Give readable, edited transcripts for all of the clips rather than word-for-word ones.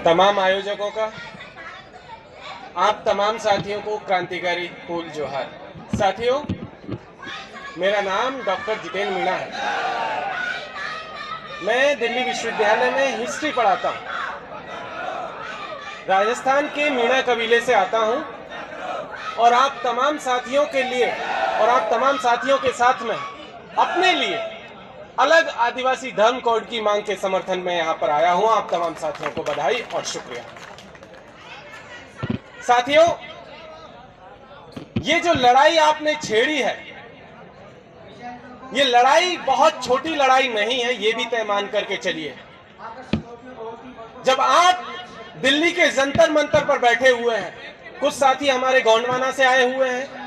तमाम आयोजकों का, आप तमाम साथियों को क्रांतिकारी फूल जोहार। साथियों, मेरा नाम डॉक्टर जितेंद्र मीणा है। मैं दिल्ली विश्वविद्यालय में हिस्ट्री पढ़ाता हूँ। राजस्थान के मीणा कबीले से आता हूँ और आप तमाम साथियों के लिए और आप तमाम साथियों के साथ में अपने लिए अलग आदिवासी धर्म कोड की मांग के समर्थन में यहाँ पर आया हूँ। आप तमाम साथियों को बधाई और शुक्रिया। साथियों, ये जो लड़ाई आपने छेड़ी है, ये लड़ाई बहुत छोटी लड़ाई नहीं है, ये भी तय मान करके चलिए। जब आप दिल्ली के जंतर मंतर पर बैठे हुए हैं, कुछ साथी हमारे गोंडवाना से आए हुए हैं,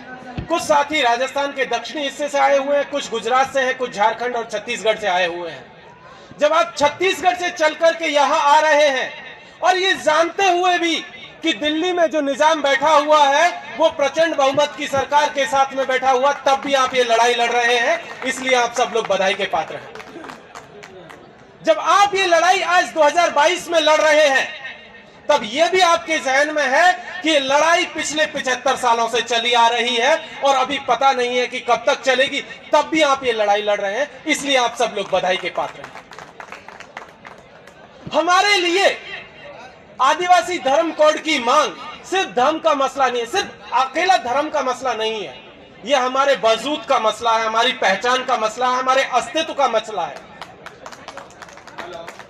कुछ साथी राजस्थान के दक्षिणी हिस्से से आए हुए हैं, कुछ गुजरात से हैं, कुछ झारखंड और छत्तीसगढ़ से आए हुए हैं। जब आप छत्तीसगढ़ से चल करके यहाँ आ रहे हैं और ये जानते हुए भी कि दिल्ली में जो निजाम बैठा हुआ है वो प्रचंड बहुमत की सरकार के साथ में बैठा हुआ, तब भी आप ये लड़ाई लड़ रहे हैं, इसलिए आप सब लोग बधाई के पात्र हैं। जब आप ये लड़ाई आज 2022 में लड़ रहे हैं, तब ये भी आपके जहन में है कि ये लड़ाई पिछले 75 सालों से चली आ रही है और अभी पता नहीं है कि कब तक चलेगी, तब भी आप ये लड़ाई लड़ रहे हैं, इसलिए आप सब लोग बधाई के पात्र हैं। हमारे लिए आदिवासी धर्म कोड की मांग सिर्फ धर्म का मसला नहीं है, सिर्फ अकेला धर्म का मसला नहीं है, यह हमारे वजूद का मसला है, हमारी पहचान का मसला है, हमारे अस्तित्व का मसला है।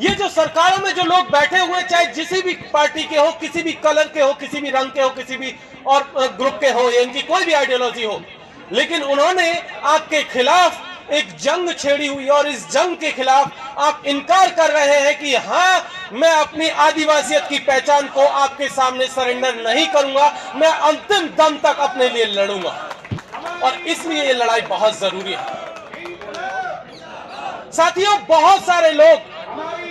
ये जो सरकारों में जो लोग बैठे हुए, चाहे किसी भी पार्टी के हो, किसी भी कलर के हो, किसी भी रंग के हो, किसी भी और ग्रुप के हो, इनकी कोई भी आइडियोलॉजी हो, लेकिन उन्होंने आपके खिलाफ एक जंग छेड़ी हुई और इस जंग के खिलाफ आप इनकार कर रहे हैं कि हाँ, मैं अपनी आदिवासियत की पहचान को आपके सामने सरेंडर नहीं करूंगा, मैं अंतिम दम तक अपने लिए लड़ूंगा। और इसलिए ये लड़ाई बहुत जरूरी है। साथियों, बहुत सारे लोग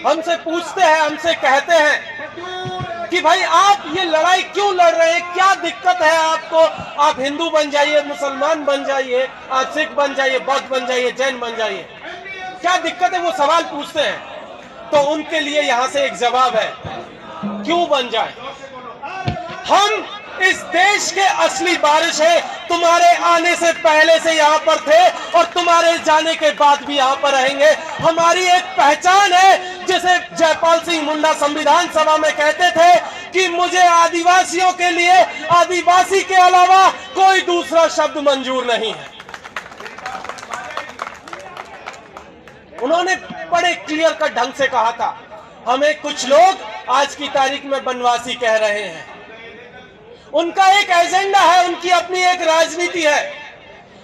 हमसे पूछते हैं, हमसे कहते हैं कि भाई आप ये लड़ाई क्यों लड़ रहे हैं, क्या दिक्कत है आपको, आप हिंदू बन जाइए, मुसलमान बन जाइए, आप सिख बन जाइए, बौद्ध बन जाइए, जैन बन जाइए, क्या दिक्कत है, वो सवाल पूछते हैं। तो उनके लिए यहां से एक जवाब है, क्यों बन जाए। हम इस देश के असली वारिस है, तुम्हारे आने से पहले से यहाँ पर थे और तुम्हारे जाने के बाद भी यहाँ पर रहेंगे। हमारी एक पहचान है, जैसे जयपाल सिंह मुंडा संविधान सभा में कहते थे कि मुझे आदिवासियों के लिए आदिवासी के अलावा कोई दूसरा शब्द मंजूर नहीं है। उन्होंने बड़े क्लियर कट ढंग से कहा था। हमें कुछ लोग आज की तारीख में बनवासी कह रहे हैं, उनका एक एजेंडा है, उनकी अपनी एक राजनीति है।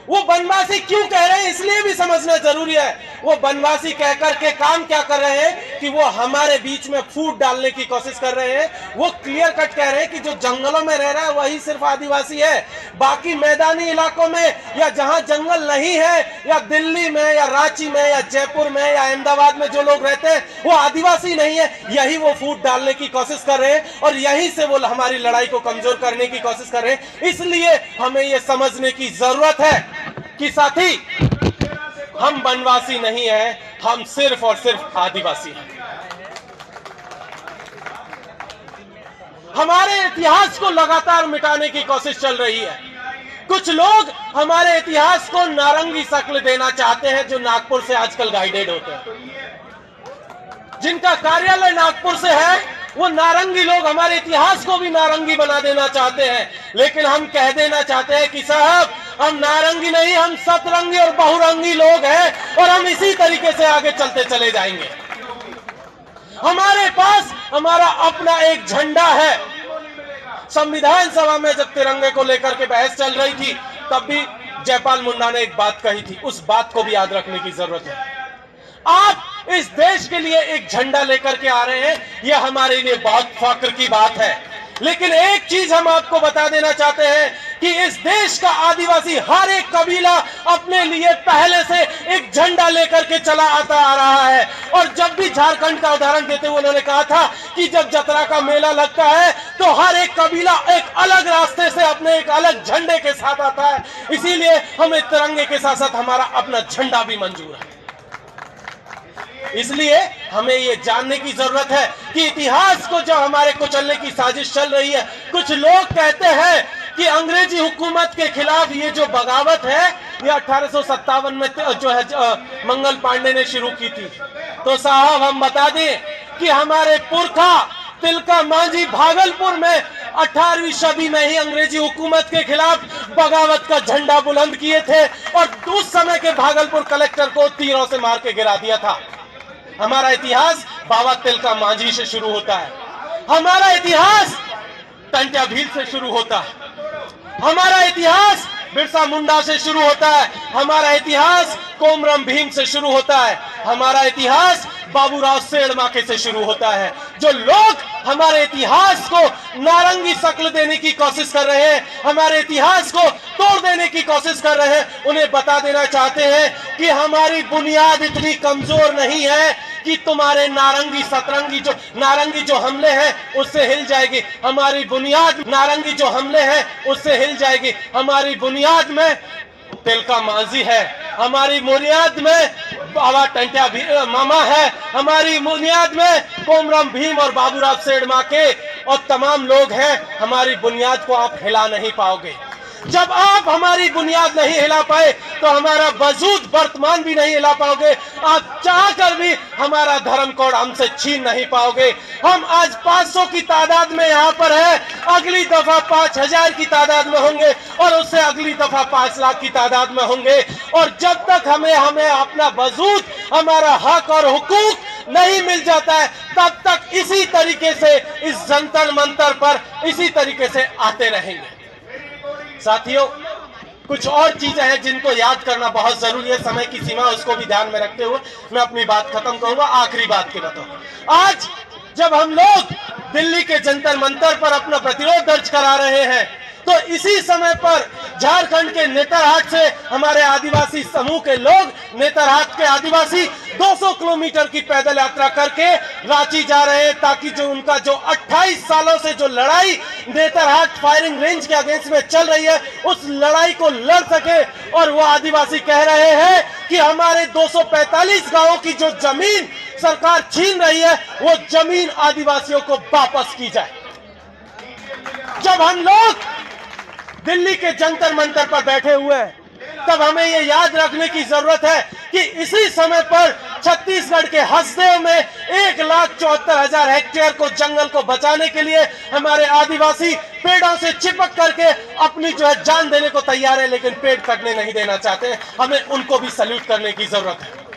वो बनवासी क्यों कह रहे हैं, इसलिए भी समझना जरूरी है। वो बनवासी कह करके काम क्या कर रहे हैं कि वो हमारे बीच में फूट डालने की कोशिश कर रहे हैं। वो क्लियर कट कह रहे हैं कि जो जंगलों में रह रहा है वही सिर्फ आदिवासी है, बाकी मैदानी इलाकों में या जहां जंगल नहीं है, या दिल्ली में या रांची में या जयपुर में या अहमदाबाद में जो लोग रहते हैं वो आदिवासी नहीं है। यही वो फूट डालने की कोशिश कर रहे हैं और यहीं से वो हमारी लड़ाई को कमजोर करने की कोशिश कर रहे हैं। इसलिए हमें ये समझने की जरूरत है कि साथी, हम बनवासी नहीं हैं, हम सिर्फ और सिर्फ आदिवासी हैं। हमारे इतिहास को लगातार मिटाने की कोशिश चल रही है। कुछ लोग हमारे इतिहास को नारंगी शक्ल देना चाहते हैं, जो नागपुर से आजकल गाइडेड होते हैं, जिनका कार्यालय नागपुर से है। वो नारंगी लोग हमारे इतिहास को भी नारंगी बना देना चाहते हैं, लेकिन हम कह देना चाहते हैं कि साहब, हम नारंगी नहीं, हम सतरंगी और बहुरंगी लोग हैं और हम इसी तरीके से आगे चलते चले जाएंगे। हमारे पास हमारा अपना एक झंडा है। संविधान सभा में जब तिरंगे को लेकर के बहस चल रही थी, तब भी जयपाल मुंडा ने एक बात कही थी, उस बात को भी याद रखने की जरूरत है। आप इस देश के लिए एक झंडा लेकर के आ रहे हैं, यह हमारे लिए बहुत फख्र की बात है। लेकिन एक चीज हम आपको बता देना चाहते हैं कि इस देश का आदिवासी हर एक कबीला अपने लिए पहले से एक झंडा लेकर के चला आता आ रहा है। और जब भी झारखंड का उदाहरण देते हुए उन्होंने कहा था कि जब जतरा का मेला लगता है तो हर एक कबीला एक अलग रास्ते से अपने एक अलग झंडे के साथ आता है। इसीलिए हमें तिरंगे के साथ साथ हमारा अपना झंडा भी मंजूर है। इसलिए हमें ये जानने की जरूरत है कि इतिहास को जो हमारे कुचलने की साजिश चल रही है, कुछ लोग कहते हैं कि अंग्रेजी हुकूमत के खिलाफ ये जो बगावत है ये 1857 में जो है मंगल पांडे ने शुरू की थी। तो साहब हम बता दें कि हमारे पुरखा तिलका मांझी भागलपुर में 18वीं सदी में ही अंग्रेजी हुकूमत के खिलाफ बगावत का झंडा बुलंद किए थे और उस समय के भागलपुर कलेक्टर को तीरों से मार के गिरा दिया था। हमारा इतिहास बाबा तिलका मांझी से शुरू होता है, हमारा इतिहास टंट्या भील से शुरू होता है, हमारा इतिहास बिरसा मुंडा से शुरू होता है, हमारा इतिहास कोमरम भीम से शुरू होता है, हमारा इतिहास बाबूराव सेठमाके से शुरू होता है। जो लोग हमारे इतिहास को नारंगी शक्ल देने की कोशिश कर रहे हैं, हमारे इतिहास को तोड़ देने की कोशिश कर रहे हैं, उन्हें बता देना चाहते हैं कि हमारी बुनियाद इतनी कमजोर नहीं है कि तुम्हारे नारंगी जो हमले हैं उससे हिल जाएगी। हमारी बुनियाद नारंगी जो हमले हैं उससे हिल जाएगी। हमारी बुनियाद में तिलका मांझी है, हमारी बुनियाद में बाबा टंट्या मामा है, हमारी बुनियाद में कोमरम भीम और बाबूराव सेठमाके और तमाम लोग हैं। हमारी बुनियाद को आप हिला नहीं पाओगे। जब आप हमारी बुनियाद नहीं हिला पाए तो हमारा वजूद वर्तमान भी नहीं हिला पाओगे। आप चाहकर भी हमारा धर्म कोड हमसे छीन नहीं पाओगे। हम आज 500 की तादाद में यहाँ पर है, अगली दफा 5000 की तादाद में होंगे और उससे अगली दफा 5 लाख की तादाद में होंगे। और जब तक हमें अपना वजूद, हमारा हक और हुकूक नहीं मिल जाता है, तब तक इसी तरीके से इस जंतर मंतर पर इसी तरीके से आते रहेंगे। साथियों, कुछ और चीजें हैं जिनको याद करना बहुत जरूरी है। समय की सीमा उसको भी ध्यान में रखते हुए मैं अपनी बात खत्म करूंगा। आखिरी बात के बताऊं, आज जब हम लोग दिल्ली के जंतर मंतर पर अपना प्रतिरोध दर्ज करा रहे हैं तो इसी समय पर झारखंड के नेतरहाट से हमारे आदिवासी समूह के लोग, नेतरहाट के आदिवासी 200 किलोमीटर की पैदल यात्रा करके रांची जा रहे हैं ताकि जो उनका जो 28 सालों से जो लड़ाई नेतरहाट फायरिंग रेंज के अगेंस्ट में चल रही है उस लड़ाई को लड़ सके। और वो आदिवासी कह रहे हैं कि हमारे 245 गांवों की जो जमीन सरकार छीन रही है वो जमीन आदिवासियों को वापस की जाए। जब हम लोग दिल्ली के जंतर मंतर पर बैठे हुए हैं तब हमें ये याद रखने की जरूरत है कि इसी समय पर छत्तीसगढ़ के हसदेव में 1,74,000 हेक्टेयर को जंगल को बचाने के लिए हमारे आदिवासी पेड़ों से चिपक करके अपनी जो है जान देने को तैयार है, लेकिन पेड़ कटने नहीं देना चाहते। हमें उनको भी सल्यूट करने की जरूरत है।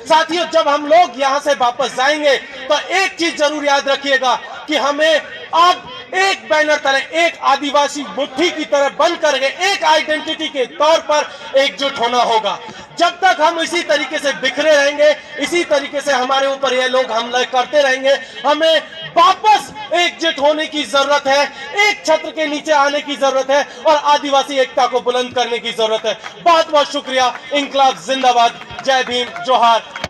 साथियों, जब हम लोग यहाँ से वापस जाएंगे तो एक चीज जरूर याद रखिएगा कि हमें अब एक बैनर तले, एक आदिवासी मुट्ठी की तरह बन करके एक आइडेंटिटी के तौर पर एकजुट होना होगा। जब तक हम इसी तरीके से बिखरे रहेंगे, इसी तरीके से हमारे ऊपर ये लोग हमले करते रहेंगे, हमें वापस एकजुट होने की जरूरत है, एक छत्र के नीचे आने की जरूरत है और आदिवासी एकता को बुलंद करने की जरूरत है। बहुत बहुत शुक्रिया। इंकलाब जिंदाबाद। जय भीम, जोहार।